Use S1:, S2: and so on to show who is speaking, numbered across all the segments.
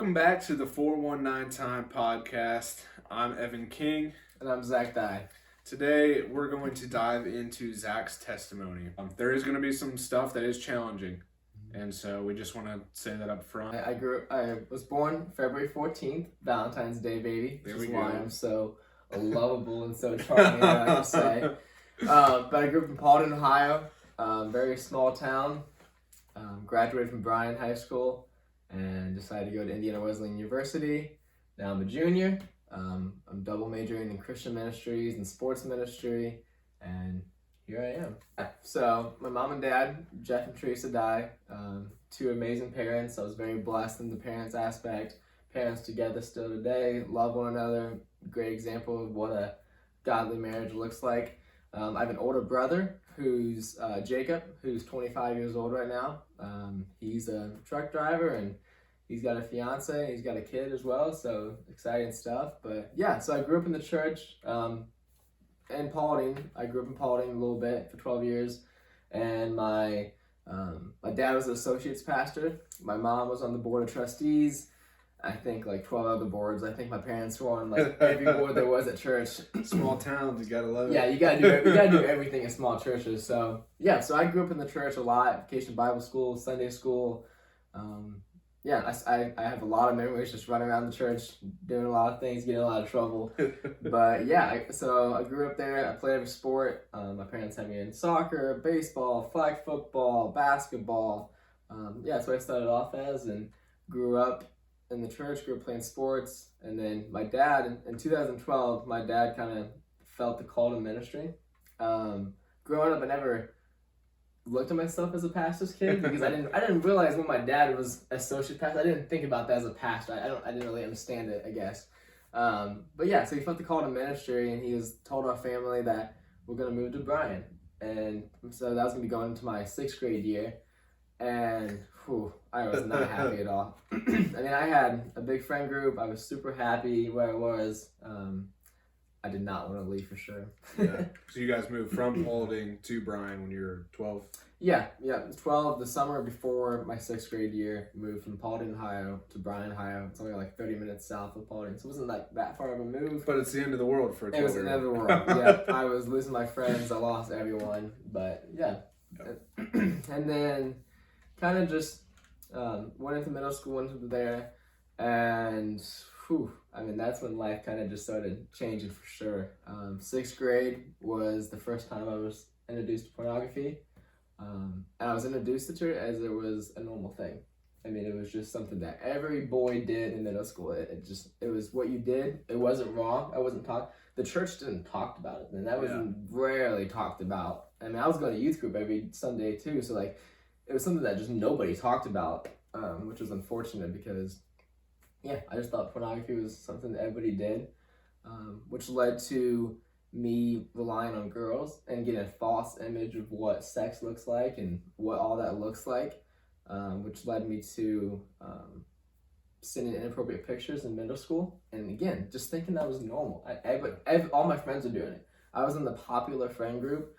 S1: Welcome back to the 419 Time Podcast. I'm Evan King.
S2: And I'm Zach Dye.
S1: Today, we're going to dive into Zach's testimony. There is going to be some stuff that is challenging, and so we just want to say that up front.
S2: I was born February 14th, Valentine's Day baby, which is why I'm so lovable and so charming, I like to say. But I grew up in Paulden, Ohio, very small town. Graduated from Bryan High School and decided to go to Indiana Wesleyan University. Now I'm a junior. I'm double majoring in Christian ministries and sports ministry, and here I am. So my mom and dad, Jeff and Teresa Dye, two amazing parents. I was very blessed in the parents aspect. Parents together still today, love one another. Great example of what a godly marriage looks like. I have an older brother who's Jacob, who's 25 years old right now. He's a truck driver and he's got a fiance, he's got a kid as well, so exciting stuff. But yeah, so I grew up in the church in Paulding. I grew up in Paulding a little bit for 12 years, and my dad was an associates pastor. My mom was on the board of trustees. I think like 12 other boards. I think my parents were on like every board there was at church.
S1: Small towns, you gotta love it.
S2: Yeah, you gotta do everything in small churches. So yeah, so I grew up in the church a lot. Vacation Bible school, Sunday school. I have a lot of memories just running around the church, doing a lot of things, getting in a lot of trouble. But yeah, so I grew up there. I played every sport. My parents had me in soccer, baseball, flag football, basketball. That's what I started off as, and grew up in the church, grew up playing sports. And then my dad, in 2012, my dad kind of felt the call to ministry. Growing up, I never looked at myself as a pastor's kid because I didn't realize when my dad was associate pastor. I didn't think about that as a pastor. I didn't really understand it, I guess. But yeah, so he felt the call to ministry, and he told our family that we're gonna move to Bryan, and so that was gonna be going into my 6th grade year, and I was not happy at all. I mean, I had a big friend group. I was super happy where I was. I did not want to leave for sure.
S1: Yeah. So you guys moved from Paulding to Bryan when you were 12?
S2: Yeah. 12, the summer before my 6th grade year, moved from Paulding, Ohio to Bryan, Ohio. It's only like 30 minutes south of Paulding, so it wasn't like that far of a move.
S1: But it's the end of the world for a 12-year-old.
S2: It was the end of the world, yeah. I was losing my friends. I lost everyone, but yeah. Yep. And then kind of just went into middle school, went into there, and that's when life kind of just started changing for sure. 6th grade was the first time I was introduced to pornography. And I was introduced to it as it was a normal thing. I mean, it was just something that every boy did in middle school. It was what you did. It wasn't wrong. I wasn't taught. The church didn't talk about it, and that was rarely talked about. I mean, I was going to youth group every Sunday too, so like it was something that just nobody talked about, which was unfortunate because I just thought pornography was something that everybody did, which led to me relying on girls and getting a false image of what sex looks like and what all that looks like, which led me to sending inappropriate pictures in middle school. And again, just thinking that was normal. All my friends were doing it. I was in the popular friend group,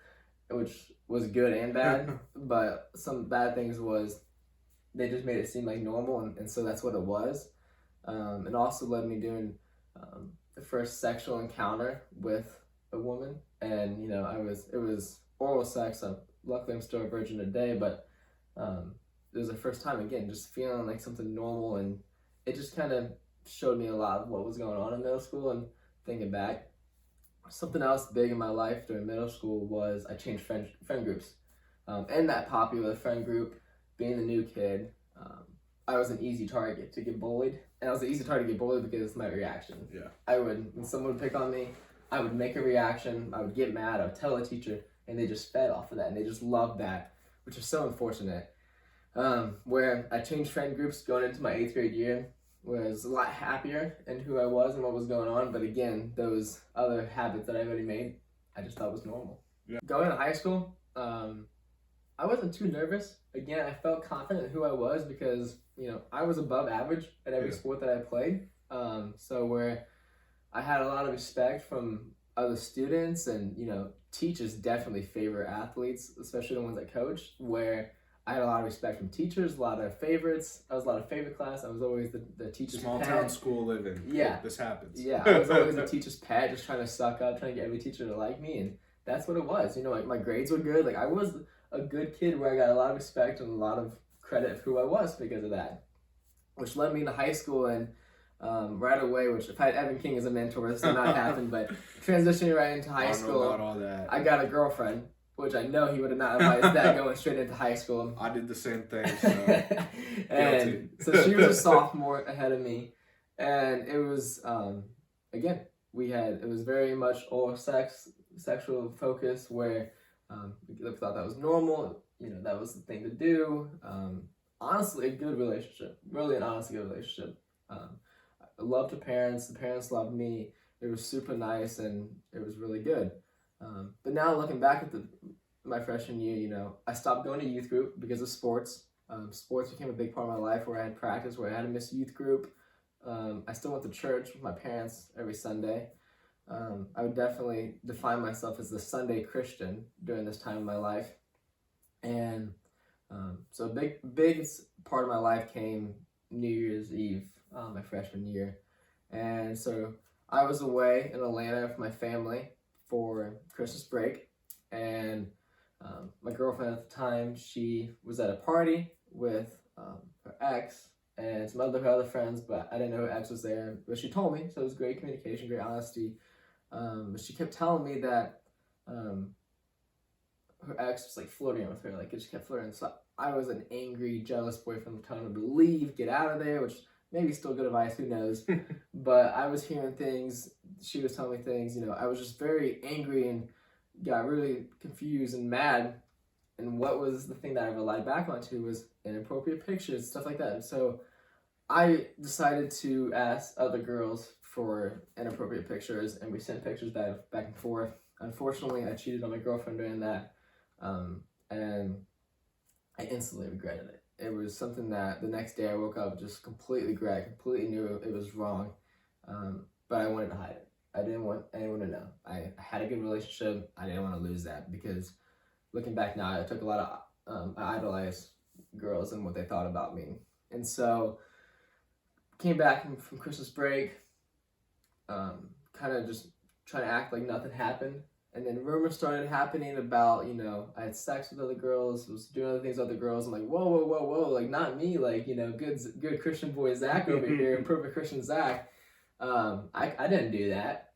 S2: which was good and bad, but some bad things was they just made it seem like normal, and so that's what it was. It also led me doing the first sexual encounter with a woman, and it was oral sex. Luckily I'm still a virgin today, but it was the first time, again, just feeling like something normal, and it just kind of showed me a lot of what was going on in middle school. And thinking back, something else big in my life during middle school was I changed friend groups. In that popular friend group, being the new kid, I was an easy target to get bullied. And I was an easy target to get bullied because of my reaction. Yeah. When someone would pick on me, I would make a reaction, I would get mad, I would tell a teacher, and they just fed off of that, and they just loved that, which is so unfortunate. Where I changed friend groups going into my 8th grade year, was a lot happier in who I was and what was going on, but again, those other habits that I already made, I just thought was normal. Yeah. Going to high school, I wasn't too nervous. Again, I felt confident in who I was because, I was above average at every sport that I played. So where I had a lot of respect from other students, and, teachers definitely favor athletes, especially the ones that coach, where I had a lot of respect from teachers, a lot of favorites. I was a lot of favorite class. I was always the teacher's
S1: Small
S2: pet.
S1: town school living.
S2: Yeah.
S1: This happens.
S2: Yeah, I was always the teacher's pet, just trying to suck up, trying to get every teacher to like me, and that's what it was. Like my grades were good. Like I was a good kid where I got a lot of respect and a lot of credit for who I was because of that, which led me to high school and right away. Which if I had Evan King as a mentor, this did not happen. But transitioning right into high school,
S1: about all that.
S2: I got a girlfriend, which I know he would have not advised that going straight into high school.
S1: I did the same thing. So.
S2: And so she was a sophomore ahead of me, and it was again it was very much all sexual focus where we thought that was normal. That was the thing to do. Honestly, a good relationship, really an honest good relationship. I loved the parents loved me. It was super nice and it was really good. But now looking back at my freshman year, I stopped going to youth group because of sports. Sports became a big part of my life where I had practice, where I had to miss youth group. I still went to church with my parents every Sunday. I would definitely define myself as the Sunday Christian during this time of my life. And so a big part of my life came New Year's Eve, my freshman year. And so I was away in Atlanta with my family for Christmas break. And my girlfriend at the time, she was at a party with her ex and some other friends, but I didn't know her ex was there. But she told me, so it was great communication, great honesty. But she kept telling me that her ex was like flirting with her, like it just kept flirting. So I was an angry, jealous boyfriend telling her to leave, get out of there, which maybe still good advice, who knows. But I was hearing things, she was telling me things, I was just very angry and got really confused and mad. And what was the thing that I relied back onto was inappropriate pictures, stuff like that. And so I decided to ask other girls for inappropriate pictures, and we sent pictures back and forth. Unfortunately, I cheated on my girlfriend during that, and I instantly regretted it. It was something that the next day I woke up just completely knew it was wrong, but I wanted to hide it. I didn't want anyone to know. I had a good relationship. I didn't want to lose that because looking back now, I took a lot of, I idolized girls and what they thought about me. And so came back from Christmas break, kind of just trying to act like nothing happened. And then rumors started happening about, I had sex with other girls, was doing other things with other girls. I'm like, whoa, like not me, like, good Christian boy Zach over here, perfect Christian Zach. I didn't do that.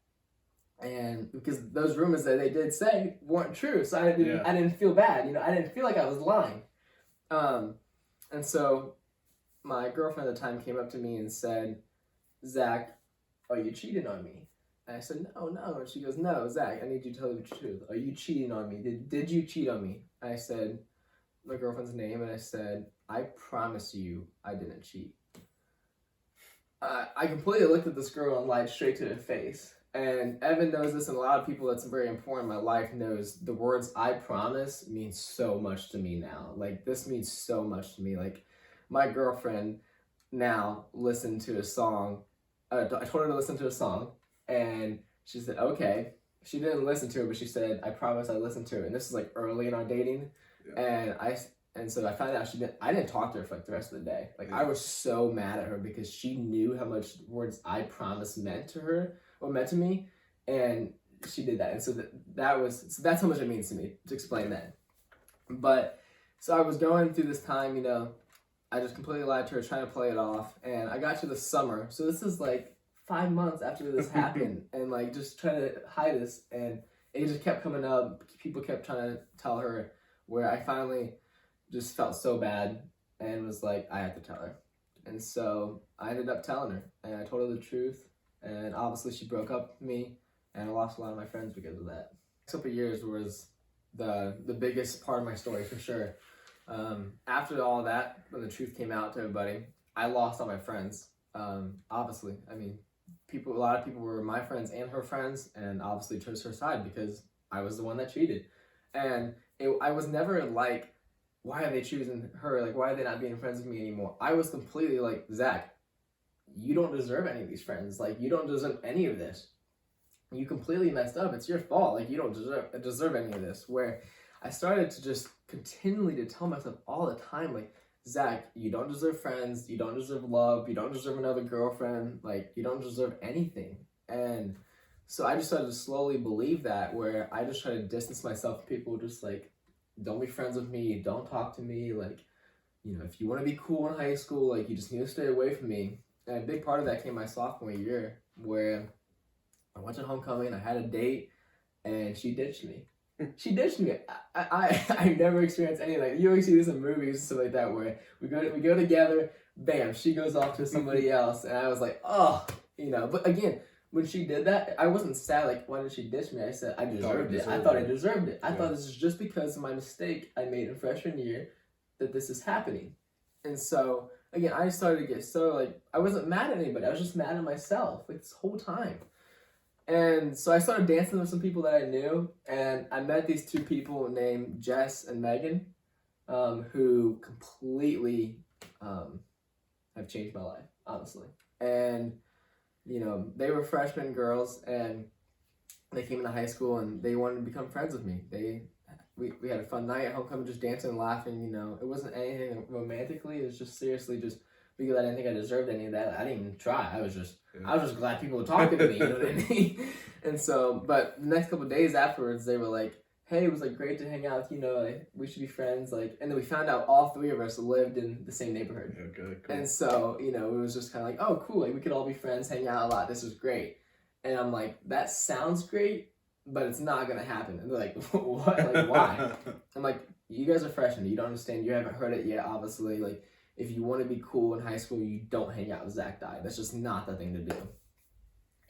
S2: And because those rumors that they did say weren't true, so I didn't feel bad. I didn't feel like I was lying. And so my girlfriend at the time came up to me and said, Zach, are you cheating on me? And I said, no. And she goes, no, Zach, I need you to tell me the truth. Are you cheating on me? Did you cheat on me? And I said my girlfriend's name, and I said, I promise you I didn't cheat. I completely looked at this girl and lied straight to her face. And Evan knows this, and a lot of people that's very important in my life knows the words I promise means so much to me now. Like, this means so much to me. Like, my girlfriend now listened to a song. I told her to listen to a song, and she said, okay. She didn't listen to it, but she said, I promise I listened to it. And this is like early in our dating. Yeah. And so I found out I didn't talk to her for like the rest of the day. Like, I was so mad at her because she knew how much words I promise meant to her or meant to me, and she did that. And so that's how much it means to me, to explain that. But so I was going through this time, I just completely lied to her, trying to play it off, and I got to the summer. So this is like 5 months after this happened, and like just trying to hide this, and it just kept coming up. People kept trying to tell her, where I finally just felt so bad and was like, I have to tell her. And so I ended up telling her, and I told her the truth. And obviously she broke up with me, and I lost a lot of my friends because of that. The next couple of years was the biggest part of my story for sure. After all that, when the truth came out to everybody, I lost all my friends. Obviously, I mean, a lot of people were my friends and her friends, and obviously chose her side because I was the one that cheated. And I was never like, why are they choosing her? Like, why are they not being friends with me anymore? I was completely like, Zach, you don't deserve any of these friends. Like, you don't deserve any of this. You completely messed up. It's your fault. Like, you don't deserve any of this. Where I started to just continually to tell myself all the time, like, Zach, you don't deserve friends, you don't deserve love, you don't deserve another girlfriend, like, you don't deserve anything. And so I just started to slowly believe that, where I just try to distance myself from people, just like, don't be friends with me, don't talk to me, like, if you want to be cool in high school, like, you just need to stay away from me. And a big part of that came my sophomore year, where I went to homecoming, I had a date, and she ditched me. She ditched me. I never experienced anything like that. You always see this in movies and stuff like that, where we go together, bam, she goes off to somebody else, and I was like, oh, But again, when she did that, I wasn't sad, like, why did she ditch me? I said, I deserved it. I thought I deserved it. I thought this is just because of my mistake I made in freshman year that this is happening. And so, again, I started to get so, like, I wasn't mad at anybody. I was just mad at myself, like, this whole time. And so I started dancing with some people that I knew, and I met these two people named Jess and Megan, who completely have changed my life, honestly. And, they were freshman girls, and they came into high school, and they wanted to become friends with me. We had a fun night at homecoming, just dancing and laughing, It wasn't anything romantically, it was just seriously just because I didn't think I deserved any of that. I didn't even try. I was just glad people were talking to me, you know what I mean? And so, but the next couple of days afterwards, they were like, hey, it was like great to hang out with you, like, we should be friends, like, and then we found out all three of us lived in the same neighborhood.
S1: Okay, cool.
S2: And so, it was just kind of like, oh, cool, like, we could all be friends, hang out a lot, this was great. And I'm like, that sounds great, but it's not gonna happen. And they're like, what? Like, why? I'm like, you guys are freshmen, you don't understand, you haven't heard it yet, obviously, like, if you want to be cool in high school, you don't hang out with Zach Dye. That's just not the thing to do.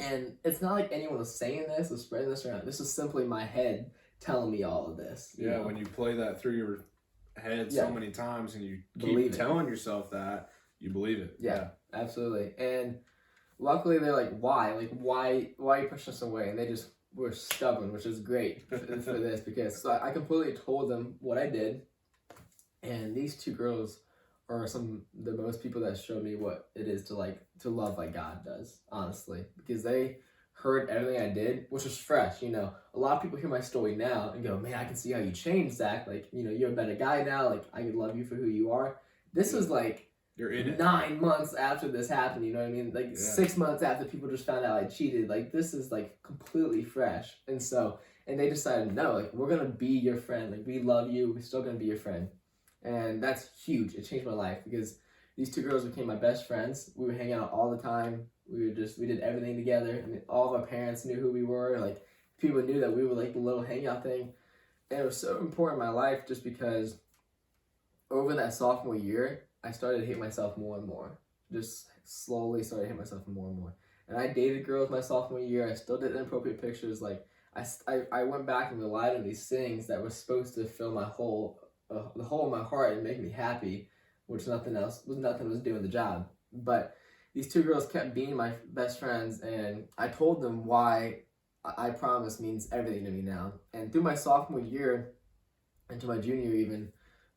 S2: And it's not like anyone was saying this or spreading this around. This is simply my head telling me all of this.
S1: Yeah, when you play that through your head so many times and you keep telling yourself that, you believe it.
S2: Yeah, absolutely. And luckily they're like, why? Like, why are you pushing us away? And they just were stubborn, which is great for this, because so I completely told them what I did. And these two girls are some of the most people that showed me what it is to love like God does, honestly, because they heard everything I did, which was fresh. A lot of people hear my story now and go, man, I can see how you changed, Zach. Like, you're a better guy now. Like, I love you for who you are. This was like,
S1: you're in it.
S2: 9 months after this happened, you know what I mean? Like 6 months after people just found out I cheated. Like, this is like completely fresh. And so, and they decided, no, like, we're going to be your friend. Like, we love you. We're still going to be your friend. And that's huge. It changed my life because these two girls became my best friends. We would hang out all the time. We did everything together. I mean, all of our parents knew who we were. Like, people knew that we were like the little hangout thing. And it was so important in my life just because over that sophomore year, I started to hate myself more and more. Just slowly started to hate myself more and more. And I dated girls my sophomore year. I still did inappropriate pictures. Like, I went back and relied on these things that were supposed to fill my hole, the hole in my heart and make me happy, which nothing was doing the job. But these two girls kept being my best friends, and I told them why I promise means everything to me now. And through my sophomore year into my junior even,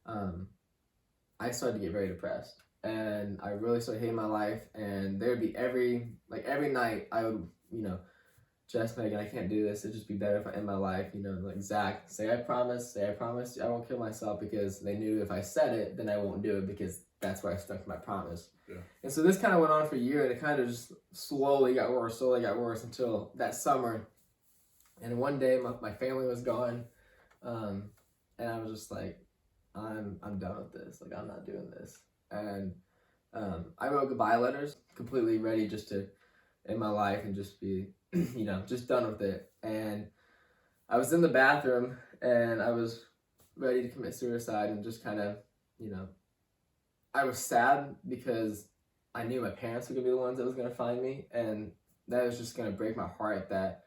S2: I started to get very depressed, and I really started hating my life. And there would be every night I would, Jess, Megan, I can't do this. It'd just be better if I end my life. Like, Zach, say I promise, I won't kill myself, because they knew if I said it, then I won't do it, because that's where I stuck to my promise.
S1: Yeah. And
S2: so this kind of went on for a year, and it kind of just slowly got worse until that summer. And one day my family was gone, and I was just like, I'm done with this. Like, I'm not doing this. And I wrote goodbye letters, completely ready just to end my life and just be, just done with it. And I was in the bathroom, and I was ready to commit suicide, and just kind of, I was sad because I knew my parents were going to be the ones that was going to find me, and that was just going to break my heart that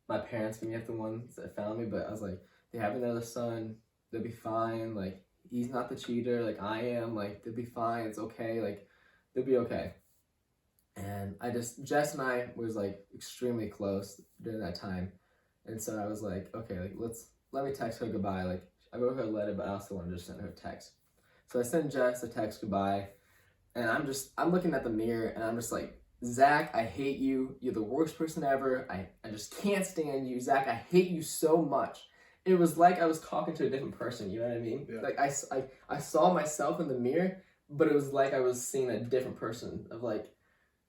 S2: my parents were going to be the ones that found me. But I was like, they have another son, they'll be fine, like, he's not the cheater, like, I am, like, they'll be fine, it's okay, like, they'll be okay. And Jess and I was, like, extremely close during that time, and so I was like, okay, like, let me text her goodbye. Like, I wrote her a letter, but I also wanted to just send her a text. So I sent Jess a text goodbye, and I'm looking at the mirror, and I'm just like, Zach, I hate you. You're the worst person ever. I just can't stand you. Zach, I hate you so much. it was like I was talking to a different person, you know what I mean?
S1: Yeah.
S2: Like, I saw myself in the mirror, but it was like I was seeing a different person of, like,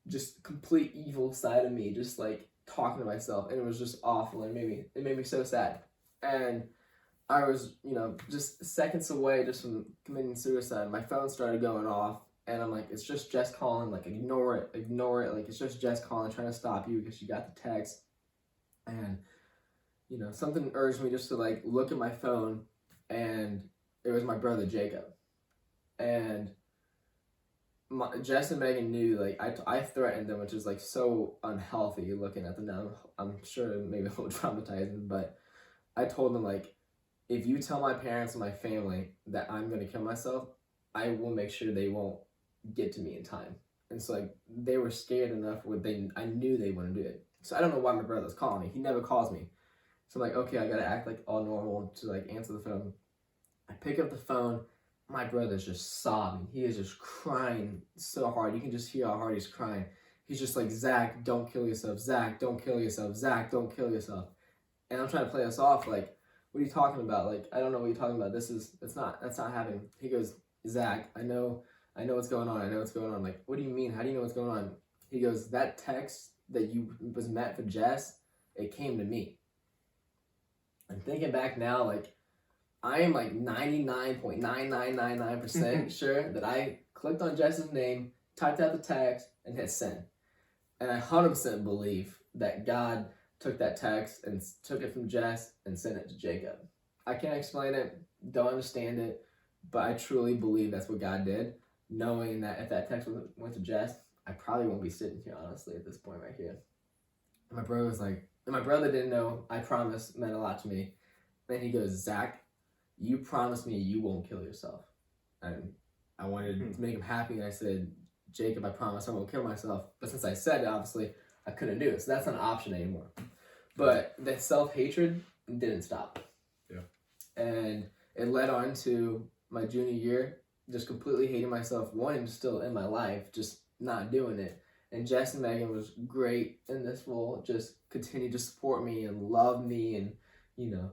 S2: just complete evil side of me, just, like, talking to myself, and it was just awful, and it made me so sad. And I was, you know, just seconds away just from committing suicide. My phone started going off, and I'm like, it's just Jess calling, like, ignore it, like, it's just Jess calling, trying to stop you because she got the text. And, you know, something urged me just to, like, look at my phone, and it was my brother Jacob. And Jess and Megan knew, like, I threatened them, which is, like, so unhealthy looking at them now. I'm sure maybe a little traumatizing, but I told them, like, if you tell my parents and my family that I'm going to kill myself, I will make sure they won't get to me in time. And so, like, they were scared enough where I knew they wouldn't do it. So I don't know why my brother was calling me. He never calls me. So I'm like, okay, I got to act like all normal to, like, answer the phone. I pick up the phone. My brother's just sobbing. He is just crying so hard. You can just hear how hard he's crying. He's just like, Zach, don't kill yourself. Zach, don't kill yourself. Zach, don't kill yourself. And I'm trying to play us off like, what are you talking about? Like, I don't know what you're talking about. That's not happening. He goes, Zach, I know what's going on. I know what's going on. I'm like, what do you mean? How do you know what's going on? He goes, that text that was meant for Jess, it came to me. I'm thinking back now, like, I am like 99.9999% sure that I clicked on Jess's name, typed out the text, and hit send. And I 100% believe that God took that text and took it from Jess and sent it to Jacob. I can't explain it, don't understand it, but I truly believe that's what God did, knowing that if that text went to Jess, I probably won't be sitting here, honestly, at this point right here. And my brother was like, and my brother didn't know I promise meant a lot to me. Then he goes, Zach, you promised me you won't kill yourself. And I wanted to make him happy, and I said, Jacob, I promise I won't kill myself. But since I said it, obviously, I couldn't do it. So that's not an option anymore. But the self-hatred didn't stop.
S1: Yeah.
S2: And it led on to my junior year, just completely hating myself, wanting to still in my life, just not doing it. And Jess and Megan was great in this role, just continued to support me and love me, and, you know,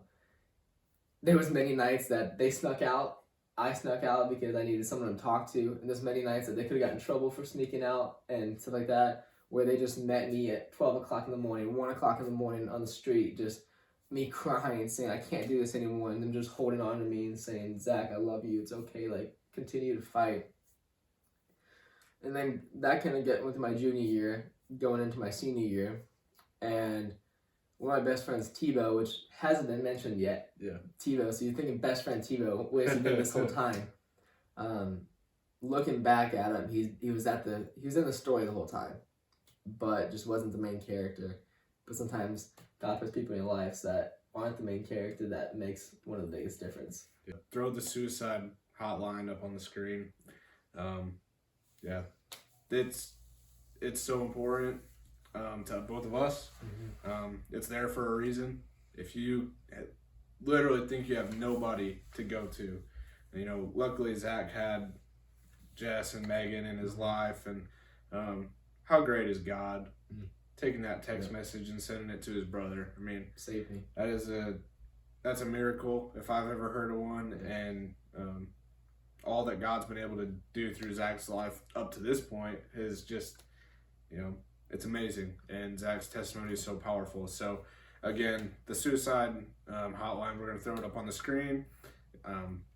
S2: there was many nights that they snuck out. I snuck out because I needed someone to talk to. And there's many nights that they could have gotten in trouble for sneaking out and stuff like that, where they just met me at 12 o'clock in the morning, 1 o'clock in the morning on the street, just me crying, saying, I can't do this anymore. And them just holding on to me and saying, Zach, I love you. It's okay. Like, continue to fight. And then that kind of got into my junior year, going into my senior year. And one of my best friends, Tebow, which hasn't been mentioned yet.
S1: Yeah.
S2: Tebow. So you're thinking best friend Tebow, where's he been this whole time? Looking back at him, he was in the story the whole time, but just wasn't the main character. But sometimes God puts people in your lives that aren't the main character that makes one of the biggest difference.
S1: Yeah. Throw the suicide hotline up on the screen. Yeah, it's so important. To both of us. It's there for a reason. If you literally think you have nobody to go to, you know, luckily Zach had Jess and Megan in his life, and how great is God taking that text message and sending it to his brother. I mean,
S2: Save me.
S1: That's a miracle if I've ever heard of one, and all that God's been able to do through Zach's life up to this point is just, you know, it's amazing, and Zach's testimony is so powerful. So, again, the suicide hotline, we're going to throw it up on the screen.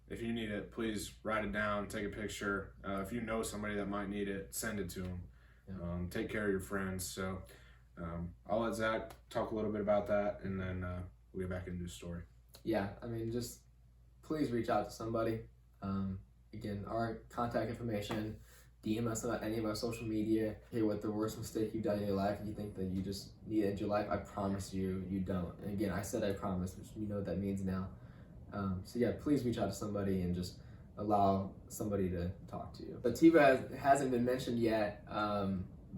S1: If you need it, please write it down, take a picture. If you know somebody that might need it, send it to them. Yeah. Take care of your friends. So, I'll let Zach talk a little bit about that, and then we'll get back into the story.
S2: Yeah, I mean, just please reach out to somebody. Again, our contact information, DM us on any of our social media. Hear what the worst mistake you've done in your life, and you think that you just need it in your life. I promise you, you don't. And again, I said I promise, which you know what that means now. So yeah, please reach out to somebody and just allow somebody to talk to you. But Tebow hasn't been mentioned yet,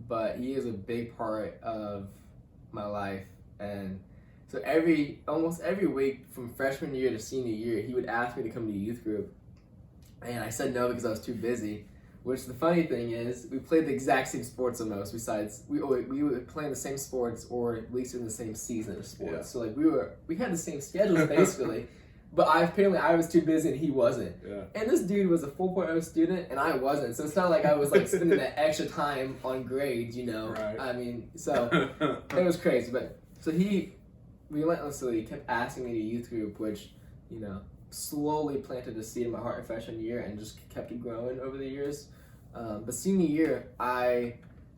S2: but he is a big part of my life. And so almost every week from freshman year to senior year, he would ask me to come to youth group. And I said no because I was too busy. Which the funny thing is, we played the exact same sports almost. Besides, we were playing the same sports, or at least in the same season of sports.
S1: Yeah.
S2: So like we had the same schedules basically, but I was too busy and he wasn't.
S1: Yeah.
S2: And this dude was a 4.0 student and I wasn't. So it's not like I was like spending that extra time on grades, you know.
S1: Right.
S2: I mean, so it was crazy. But so he relentlessly kept asking me to youth group, which, you know, slowly planted a seed in my heart in freshman year and just kept it growing over the years. But senior year, I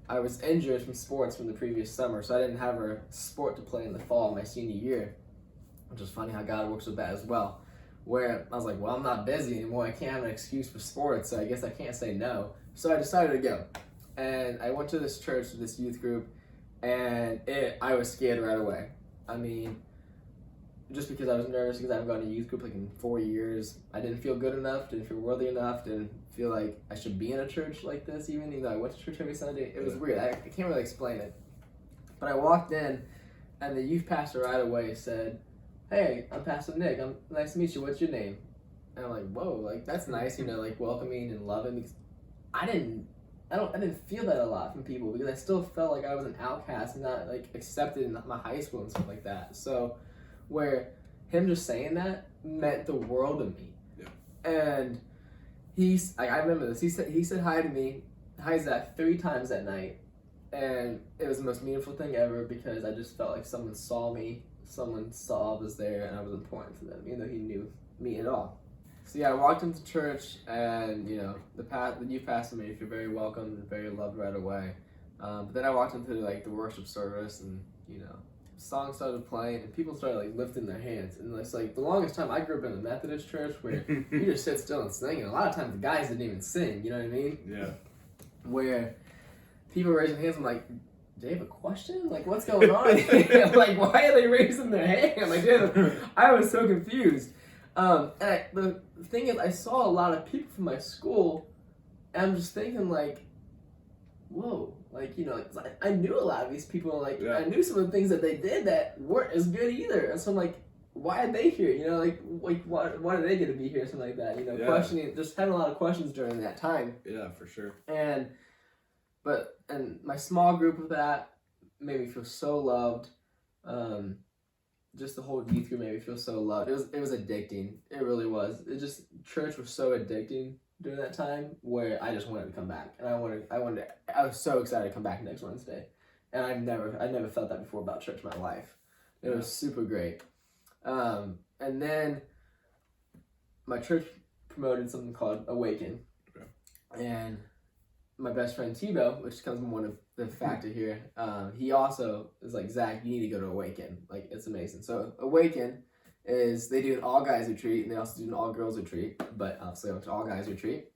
S2: was injured from sports from the previous summer, so I didn't have a sport to play in the fall of my senior year, which is funny how God works with that as well. Where I was like, well, I'm not busy anymore. I can't have an excuse for sports, so I guess I can't say no. So I decided to go. And I went to this church, this youth group, and I was scared right away. I mean, just because I was nervous because I haven't gone to youth group like in 4 years. I didn't feel good enough, didn't feel worthy enough, didn't feel like I should be in a church like this even though I went to church every Sunday. It was weird. I can't really explain it. But I walked in and the youth pastor right away said, "Hey, I'm Pastor Nick. Nice to meet you. What's your name?" And I'm like, whoa, like that's nice, you know, like welcoming and loving. Because I didn't feel that a lot from people because I still felt like I was an outcast and not like accepted in my high school and stuff like that. So where him just saying that meant the world to me. Yeah. And I remember this. He said hi to me, "Hi Zach," 3 times that night. And it was the most meaningful thing ever because I just felt like someone saw me, someone saw I was there and I was important to them, even though he knew me at all. So yeah, I walked into church and, you know, the youth pastor made me feel very welcome and very loved right away. But then I walked into like the worship service and, you know, songs started playing and people started like lifting their hands. And it's like the longest time I grew up in a Methodist church where you just sit still and sing. And a lot of times the guys didn't even sing, you know what I mean?
S1: Yeah.
S2: Where people raising hands, I'm like, do they have a question? Like, what's going on here? Like, why are they raising their hand? Like, dude, I was so confused. And the thing is, I saw a lot of people from my school, and I'm just thinking, like, whoa, like, you know, like, I knew a lot of these people, and, like, I knew some of the things that they did that weren't as good either. And so I'm like, why are they here? You know, like why do they get to be here? Something like that, you know, questioning, just having a lot of questions during that time.
S1: Yeah, for sure. And
S2: my small group of that made me feel so loved. Just the whole youth group made me feel so loved. It was addicting. It really was. Church was so addicting during that time where I just wanted to come back. And I was so excited to come back next Wednesday. And I never felt that before about church in my life. It was super great. And then my church promoted something called Awaken. Okay. And my best friend Tebow, which comes from one of the factor here, he also is like, "Zach, you need to go to Awaken. Like, it's amazing." So Awaken is, they do an all guys retreat and they also do an all girls retreat, but obviously I went to all guys retreat,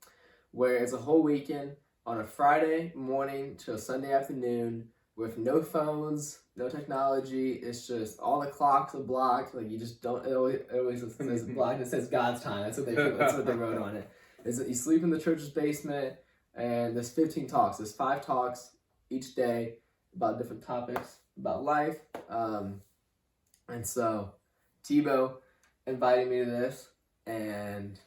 S2: where it's a whole weekend on a Friday morning to a Sunday afternoon with no phones, no technology. It's just all the clocks are blocked. Like, you just don't. It always says blocked. It says God's time. That's what they wrote on it. Is that you sleep in the church's basement. And there's 15 talks. There's 5 talks each day about different topics about life. And so Tebow invited me to this, and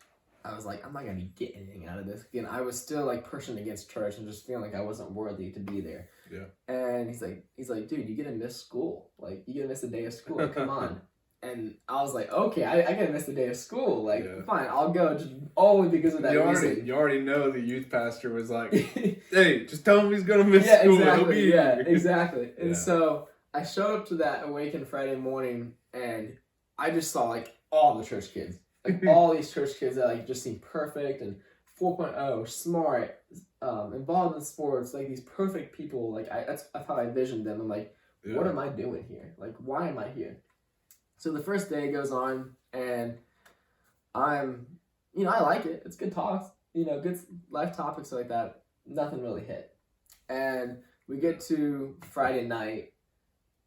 S2: I was like, I'm not gonna get anything out of this. Again, I was still like pushing against church and just feeling like I wasn't worthy to be there. Yeah. And he's like, "Dude, you're gonna miss school. Like, you're gonna miss a day of school. Come on." And I was like, okay, I gotta miss the day of school. Like, fine, I'll go, just only because of that reason.
S1: You already know the youth pastor was like, "Hey, just tell him he's gonna miss school.
S2: Exactly.
S1: He'll be
S2: here." Exactly. And so I showed up to that Awaken Friday morning, and I just saw like all the church kids, like all these church kids that like just seemed perfect and 4.0, smart, involved in sports, like these perfect people. Like that's how I envisioned them. I'm like, what am I doing here? Like, why am I here? So the first day goes on, and I like it. It's good talks, good life topics like that. Nothing really hit. And we get to Friday night,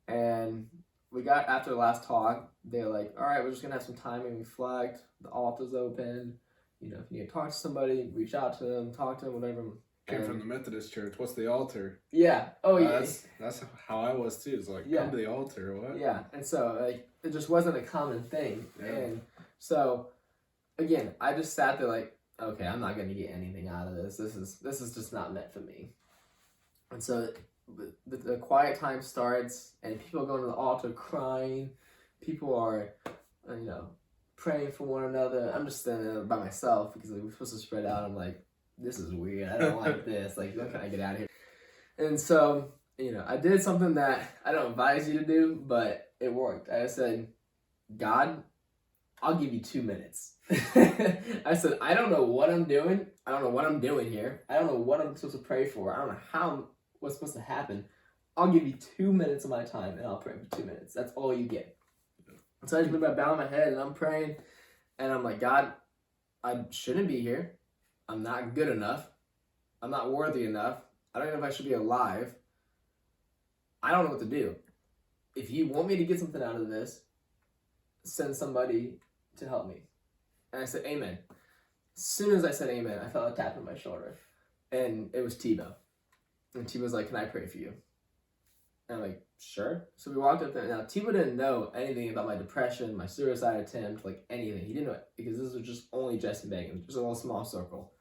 S2: and we got, after the last talk, they're like, all right, we're just going to have some time and reflect. The altar's open. If you need to talk to somebody, reach out to them, talk to them, whatever.
S1: Came from the Methodist church. What's the altar?
S2: Yeah. Oh, yeah.
S1: That's how I was too. It's like, come to the altar. What?
S2: Yeah. And so, like, it just wasn't a common thing. Yeah. And so, again, I just sat there like, okay, I'm not gonna get anything out of this. This is just not meant for me. And so the quiet time starts, and people go to the altar crying. People are, praying for one another. I'm just standing there by myself because we're supposed to spread out. I'm like, this is weird. I don't like this. Like, when can I get out of here? And so, I did something that I don't advise you to do, but it worked. I said, God, I'll give you 2 minutes. I said, I don't know what I'm doing. I don't know what I'm doing here. I don't know what I'm supposed to pray for. I don't know what's supposed to happen. I'll give you 2 minutes of my time, and I'll pray for 2 minutes. That's all you get. So I just remember bowing my head, and I'm praying, and I'm like, God, I shouldn't be here. I'm not good enough. I'm not worthy enough. I don't know if I should be alive. I don't know what to do. If you want me to get something out of this, send somebody to help me. And I said, amen. As soon as I said amen, I felt a tap on my shoulder. And it was Tebow. And Tebow was like, can I pray for you? And I'm like, sure. So we walked up there. Now, Tebow didn't know anything about my depression, my suicide attempt, like anything. He didn't know it because this was just only Jess and Megan, just a little small circle.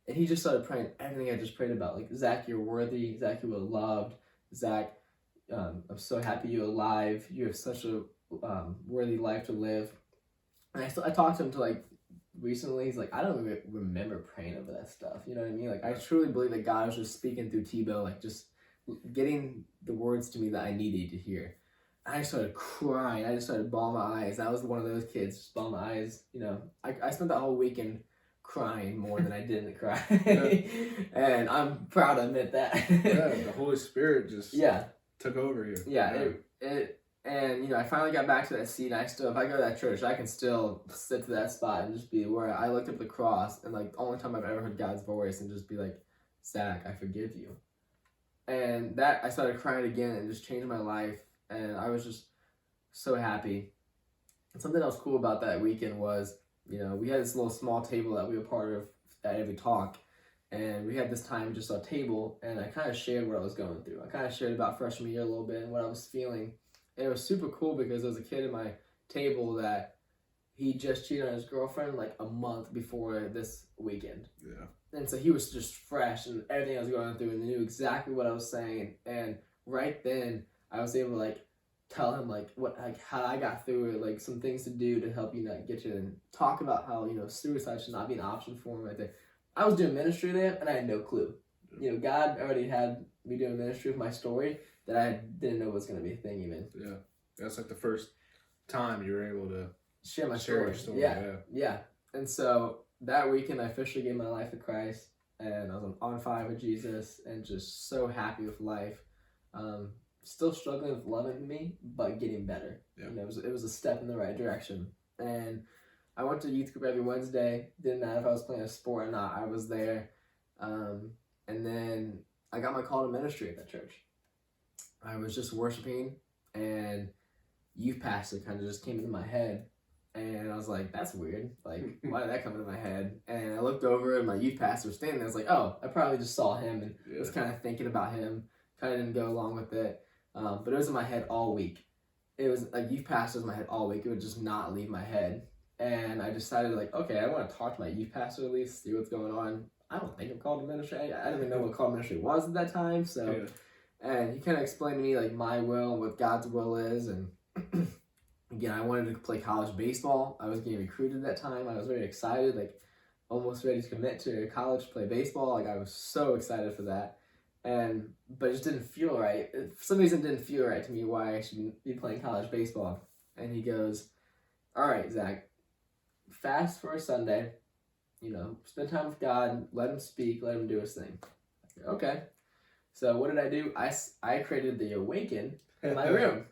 S2: And he just started praying everything I just prayed about. Like, Zach, you're worthy. Zach, you were loved. Zach, I'm so happy you're alive. You have such a worthy life to live. And I talked to him to like recently. He's like, I don't even remember praying over that stuff. You know what I mean? Like, I truly believe that God was just speaking through Tebow, like just getting the words to me that I needed to hear. I started crying. I just started bawling my eyes. I was one of those kids, just bawling my eyes. I spent that whole weekend crying more than I didn't cry. And I'm proud to admit that.
S1: The Holy Spirit just took over you.
S2: And I finally got back to that seat. And if I go to that church, I can still sit to that spot and just be where I looked up the cross, and like the only time I've ever heard God's voice, and just be like, Zach, I forgive you. And that I started crying again, and just changed my life, and I was just so happy. And something else cool about that weekend was, we had this little small table that we were part of at every talk, and we had this time just a table, and I kind of shared what I was going through. I kind of shared about freshman year a little bit and what I was feeling. And it was super cool because there was a kid at my table that he just cheated on his girlfriend like a month before this weekend.
S1: Yeah.
S2: And so he was just fresh and everything I was going through, and he knew exactly what I was saying. And right then I was able to like tell him how I got through it, like some things to do to help get you, and talk about how, suicide should not be an option for him right there. I was doing ministry there and I had no clue. God already had me doing ministry with my story that I didn't know was going to be a thing even. Yeah.
S1: That's like the first time you were able to
S2: share my
S1: story.
S2: Yeah. And so that weekend I officially gave my life to Christ, and I was on fire with Jesus and just so happy with life. Still struggling with loving me, but getting better.
S1: Yeah.
S2: It was a step in the right direction. And I went to youth group every Wednesday. Didn't matter if I was playing a sport or not, I was there. And then I got my call to ministry at that church. I was just worshiping, and youth pastor kind of just came into my head, and I was like, that's weird. Like, why did that come into my head? And I looked over, and my youth pastor was standing there. I was like, oh, I probably just saw him and was kind of thinking about him. Kind of didn't go along with it. But it was in my head all week. It was like youth pastor was in my head all week. It would just not leave my head. And I decided, like, okay, I want to talk to my youth pastor at least, see what's going on. I don't think I'm called to ministry. I didn't even know what called ministry was at that time. So, and he kind of explained to me like my will and what God's will is. And again, I wanted to play college baseball. I was getting recruited at that time. I was very excited, like almost ready to commit to college to play baseball. Like I was so excited for that. But it just didn't feel right. For some reason, it didn't feel right to me why I should be playing college baseball. And he goes, all right, Zach, fast for a Sunday, spend time with God, let him speak, let him do his thing. Okay. So what did I do? I created the Awaken in my room.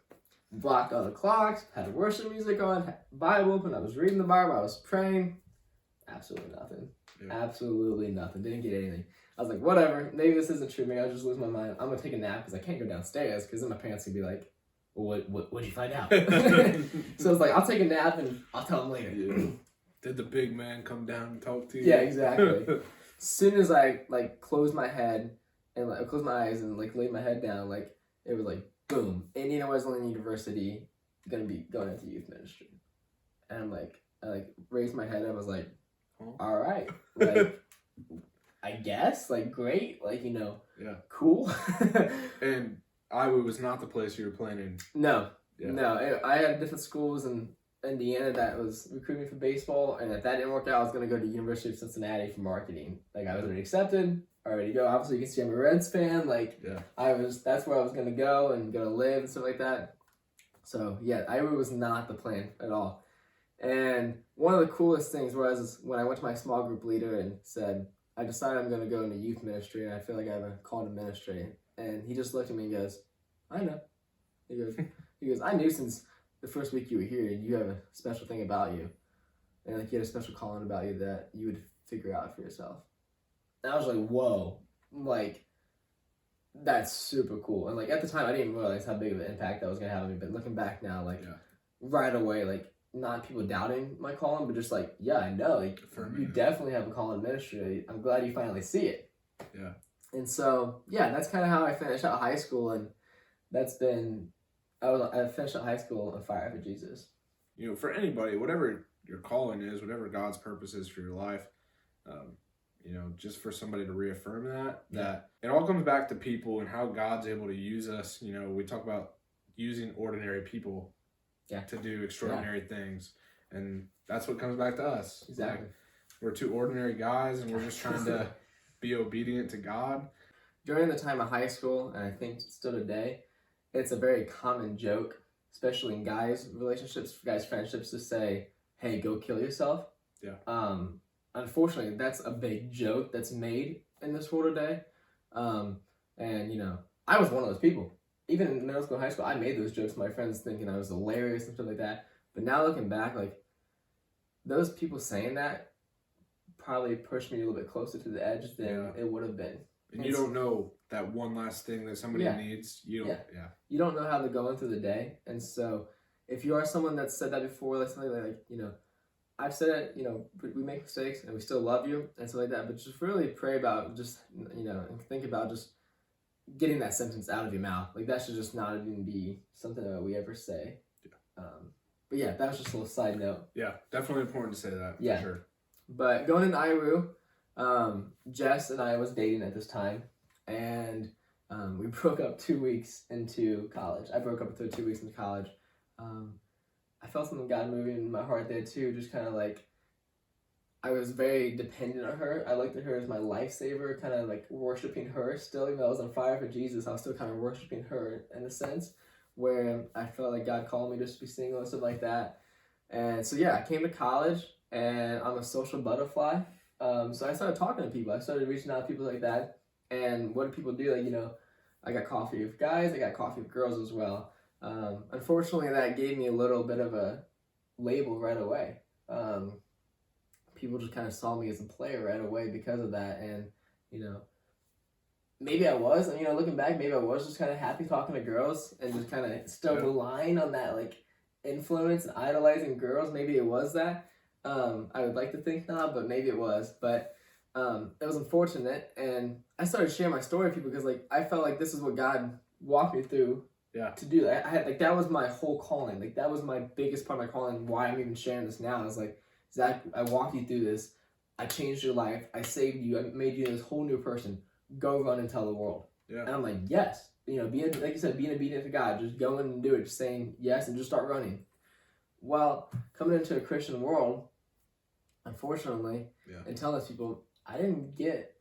S2: Blocked all the clocks, had worship music on, had Bible open, I was reading the Bible, I was praying. Absolutely nothing. Yeah. Absolutely nothing. Didn't get anything. I was like, whatever, maybe this isn't true, maybe I'll just lose my mind. I'm going to take a nap because I can't go downstairs because then my parents can be like, well, what'd you find out? So I was like, I'll take a nap and I'll tell them later.
S1: Yeah. Did the big man come down and talk to you?
S2: Yeah, exactly. As soon as I closed my head and closed my eyes and laid my head down, it was like boom, Indiana Wesleyan University, gonna be going into youth ministry. And I raised my head. I was like,
S1: Huh?
S2: all right, like, I guess, like, great, like,
S1: Yeah.
S2: cool.
S1: And Iowa was not the place you were planning.
S2: No,
S1: Yeah.
S2: no. I had different schools in Indiana that was recruiting for baseball, and if that didn't work out, I was going to go to University of Cincinnati for marketing. Like, I was already accepted, already go. Obviously, you can see I'm a Reds fan. Like,
S1: Yeah.
S2: that's where I was going to go and go to live and stuff like that. So, yeah, Iowa was not the plan at all. And one of the coolest things was when I went to my small group leader and said, I decided I'm going to go into youth ministry, and I feel like I have a call to ministry. And he just looked at me and goes, I know. He goes, I knew since the first week you were here, you have a special thing about you. And like you had a special calling about you that you would figure out for yourself. And I was like, whoa. Like, that's super cool. And like at the time, I didn't realize how big of an impact that was going to have on me. But looking back now, like right away, like not people doubting my calling, but just like, yeah, I know. Like, you definitely have a call in ministry. I'm glad you finally see it.
S1: Yeah.
S2: And so, yeah, that's kind of how I finished out high school. And that's been, I finished out high school on fire for Jesus.
S1: For anybody, whatever your calling is, whatever God's purpose is for your life, just for somebody to reaffirm that it all comes back to people and how God's able to use us. We talk about using ordinary people to do extraordinary things. And that's what comes back to us.
S2: Exactly.
S1: Like, we're two ordinary guys and we're just trying to be obedient to God.
S2: During the time of high school, and I think still today, it's a very common joke, especially in guys' relationships, guys' friendships, to say, hey, go kill yourself.
S1: Yeah.
S2: Unfortunately, that's a big joke that's made in this world today. And, I was one of those people. Even in middle school and high school, I made those jokes to my friends thinking I was hilarious and stuff like that. But now looking back, like, those people saying that probably pushed me a little bit closer to the edge than it would have been.
S1: And you don't know that one last thing that somebody needs. You don't,
S2: You don't know how they're going through the day. And so if you are someone that's said that before, like something like, I've said it, we make mistakes and we still love you and stuff like that. But just really pray about and think about just getting that sentence out of your mouth. Like, that should just not even be something that we ever say. Yeah. But yeah, that was just a little side note.
S1: Yeah, definitely important to say that.
S2: Yeah.
S1: For sure.
S2: But going into IRU, Jess and I was dating at this time, and we broke up 2 weeks into college. I broke up with her 2 weeks into college. I felt something God moving in my heart there too, just kind of like, I was very dependent on her. I looked at her as my lifesaver, kind of like worshiping her still. Even though I was on fire for Jesus, I was still kind of worshiping her in a sense, where I felt like God called me just to be single and stuff like that. And so yeah, I came to college, and I'm a social butterfly. So I started talking to people. I started reaching out to people like that. And what do people do? Like, I got coffee with guys. I got coffee with girls as well. Unfortunately, that gave me a little bit of a label right away. People just kind of saw me as a player right away because of that. And, maybe I was, looking back, maybe I was just kind of happy talking to girls and just kind of still relying on that, like, influence and idolizing girls. Maybe it was that. I would like to think not, but maybe it was. But it was unfortunate, and I started sharing my story with people because, like, I felt like this is what God walked me through to do. I had, like, that was my whole calling. Like, that was my biggest part of my calling. Why I'm even sharing this now is like, Zach, I walked you through this. I changed your life. I saved you. I made you this whole new person. Go run and tell the world. Yeah. And I'm like, yes. Being, like you said, being obedient to God. Just go in and do it. Just saying yes and just start running. Well, coming into a Christian world, unfortunately, and telling those people, I didn't get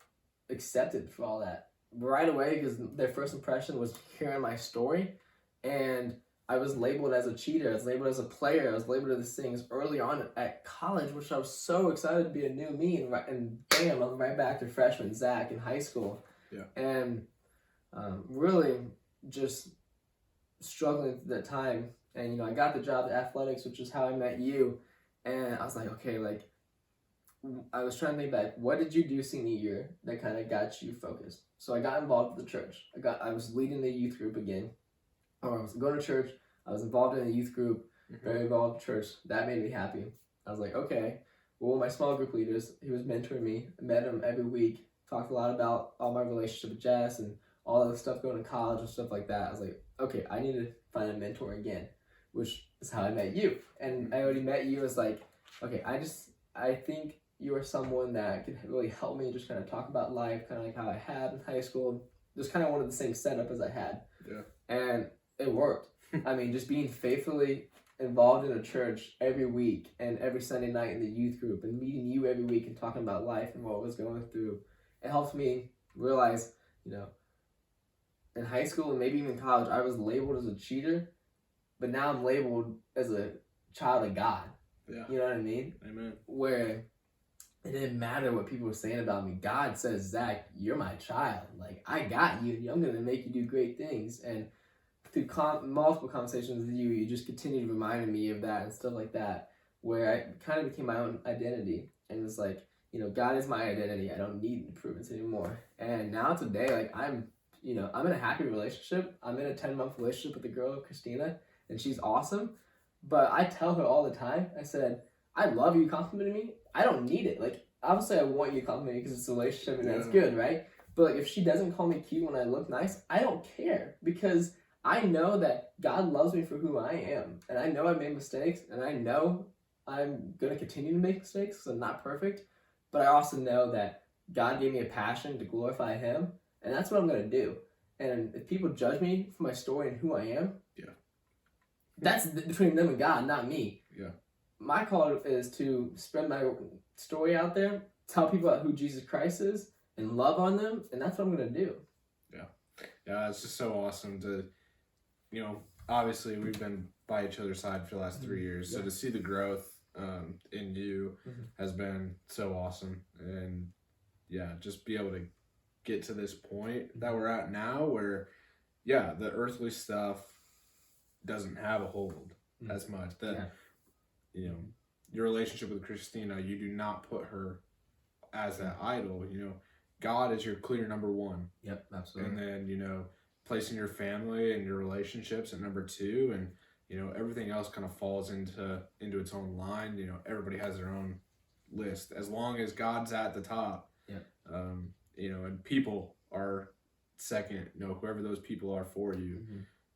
S2: accepted for all that right away because their first impression was hearing my story, and I was labeled as a cheater, I was labeled as a player, I was labeled as these things early on at college, which I was so excited to be a new me, and bam, I'm right back to freshman Zach in high school. Yeah. And really just struggling at that time. And, I got the job at athletics, which is how I met you. And I was like, okay, like, I was trying to think back, what did you do senior year that kind of got you focused? So I got involved with the church. I was leading the youth group again. Or I was going to church. I was involved in the youth group, very involved in church. That made me happy. I was like, okay. Well, my small group leaders, he was mentoring me. I met him every week. Talked a lot about all my relationship with Jess and all the stuff going to college and stuff like that. I was like, okay, I need to find a mentor again, which is how I met you. And I already met you as like, okay, I think you are someone that could really help me just kind of talk about life, kind of like how I had in high school. Just kind of wanted the same setup as I had.
S1: Yeah.
S2: And it worked. I mean, just being faithfully involved in a church every week and every Sunday night in the youth group and meeting you every week and talking about life and what I was going through, it helped me realize, you know, in high school and maybe even college, I was labeled as a cheater, but now I'm labeled as a child of God.
S1: Yeah.
S2: You know what I mean?
S1: Amen.
S2: Where it didn't matter what people were saying about me. God says, Zach, you're my child. Like, I got you. I'm going to make you do great things. And through multiple conversations with you, you just continued reminding me of that and stuff like that, where I kind of became my own identity. And it was like, you know, God is my identity. I don't need improvements anymore. And now today, like, I'm in a happy relationship. I'm in a 10-month relationship with a girl, Christina, and she's awesome. But I tell her all the time, I said, I love you complimenting me. I don't need it. Like, obviously I want you to compliment me because it's a relationship and that's good, right? But like, if she doesn't call me cute when I look nice, I don't care, because I know that God loves me for who I am. And I know I made mistakes, and I know I'm going to continue to make mistakes because I'm not perfect. But I also know that God gave me a passion to glorify Him, and that's what I'm going to do. And if people judge me for my story and who I am, that's between them and God, not me.
S1: Yeah.
S2: My call is to spread my story out there, tell people about who Jesus Christ is, and love on them, and that's what I'm going to do.
S1: Yeah, it's just so awesome to, you know, obviously we've been by each other's side for the last 3 years, so to see the growth in you has been so awesome. And yeah, just be able to get to this point that we're at now where, yeah, the earthly stuff doesn't have a hold as much. That, you know, your relationship with Christina, you do not put her as that idol. You know, God is your clear number one.
S2: Yep, absolutely.
S1: And then, you know, placing your family and your relationships at number two, and, you know, everything else kind of falls into its own line. You know, everybody has their own list. As long as God's at the top, you know, and people are second, you know, whoever those people are for you,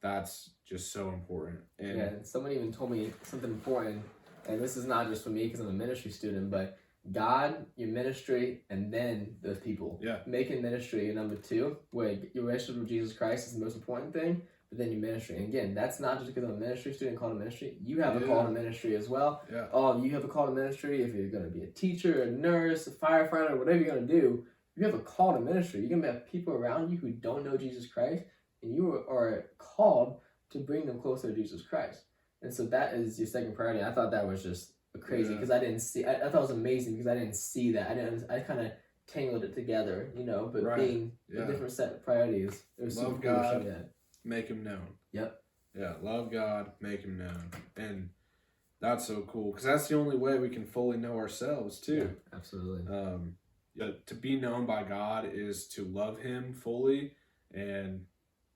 S1: that's just so important. And
S2: and someone even told me something important, and this is not just for me because I'm a ministry student, but God, your ministry, and then those people.
S1: Yeah.
S2: Making ministry number two, where your relationship with Jesus Christ is the most important thing, but then your ministry. And again, that's not just because I'm a ministry student called to ministry. You have a call to ministry as well.
S1: Yeah.
S2: Oh, you have a call to ministry if you're going to be a teacher, a nurse, a firefighter, whatever you're going to do. You have a call to ministry. You're going to have people around you who don't know Jesus Christ, and you are called to bring them closer to Jesus Christ. And so that is your second priority. I thought that was just crazy because I didn't see. I thought it was amazing because I didn't see that. I kind of tangled it together, you know. But being a different set of priorities, it was
S1: love
S2: super
S1: God,
S2: cool.
S1: make Him known.
S2: Yep.
S1: Yeah, love God, make Him known, and that's so cool because that's the only way we can fully know ourselves too.
S2: Yeah, absolutely.
S1: To be known by God is to love Him fully and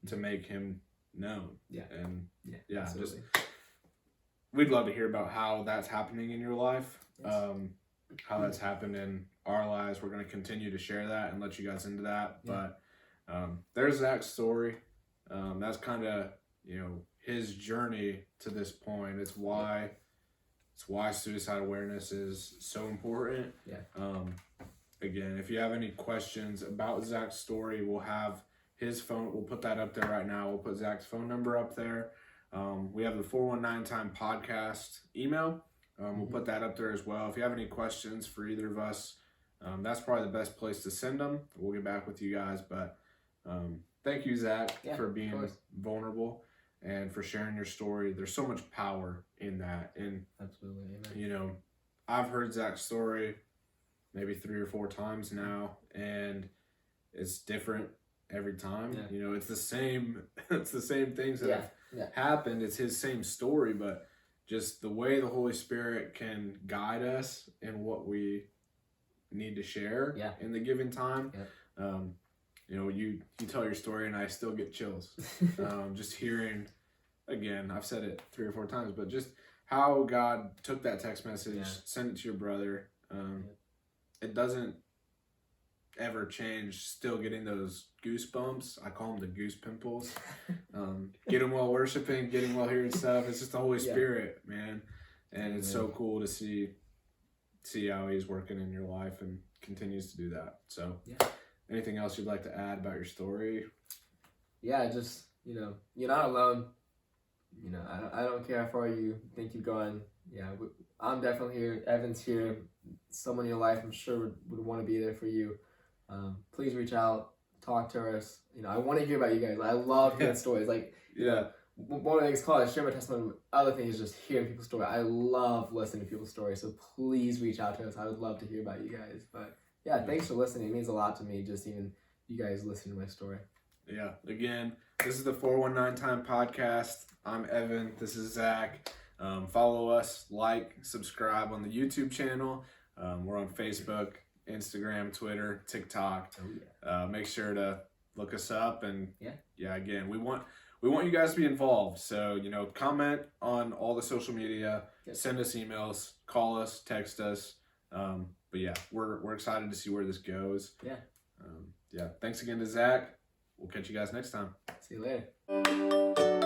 S1: to make Him known. Yeah. And just we'd love to hear about how that's happening in your life, how that's happened in our lives. We're going to continue to share that and let you guys into that. But there's Zach's story. That's kind of, you know, his journey to this point. It's why suicide awareness is so important. Again, if you have any questions about Zach's story, we'll have his phone. We'll put that up there right now. We'll put Zach's phone number up there. We have the 419 Time podcast email. We'll put that up there as well. If you have any questions for either of us, that's probably the best place to send them. We'll get back with you guys. But thank you, Zach, for being vulnerable and for sharing your story. There's so much power in that. And,
S2: absolutely, amen.
S1: You know, I've heard Zach's story maybe 3 or 4 times now, and it's different every time. You know, it's the same things that have happened. It's his same story, but just the way the Holy Spirit can guide us in what we need to share in the given time. You know, you tell your story and I still get chills. Just hearing, again, I've said it 3 or 4 times, but just how God took that text message, sent it to your brother. It doesn't ever change. Still getting those goosebumps. I call them the goose pimples. Getting while worshiping, getting while hearing stuff. It's just the Holy Spirit, man. And it's so cool to see see how he's working in your life and continues to do that. So,
S2: Yeah.
S1: Anything else you'd like to add about your story?
S2: Yeah, just, you're not alone. I don't care how far you think you've gone. Yeah, I'm definitely here. Evan's here. Someone in your life, I'm sure, would want to be there for you. Please reach out, talk to us. I want to hear about you guys. I love hearing stories. Like, one of the things called share my testimony. Other thing is just hearing people's story. I love listening to people's stories. So please reach out to us. I would love to hear about you guys. But yeah, thanks for listening. It means a lot to me. Just even you guys listening to my story.
S1: Yeah. Again, this is the 419 Time Podcast. I'm Evan. This is Zach. Follow us, subscribe on the YouTube channel. We're on Facebook, Instagram, Twitter, TikTok. Make sure to look us up, and again, we want you guys to be involved. So comment on all the social media, send us emails, call us, text us. But yeah, we're excited to see where this goes. Thanks again to Zach. We'll catch you guys next time.
S2: See you later.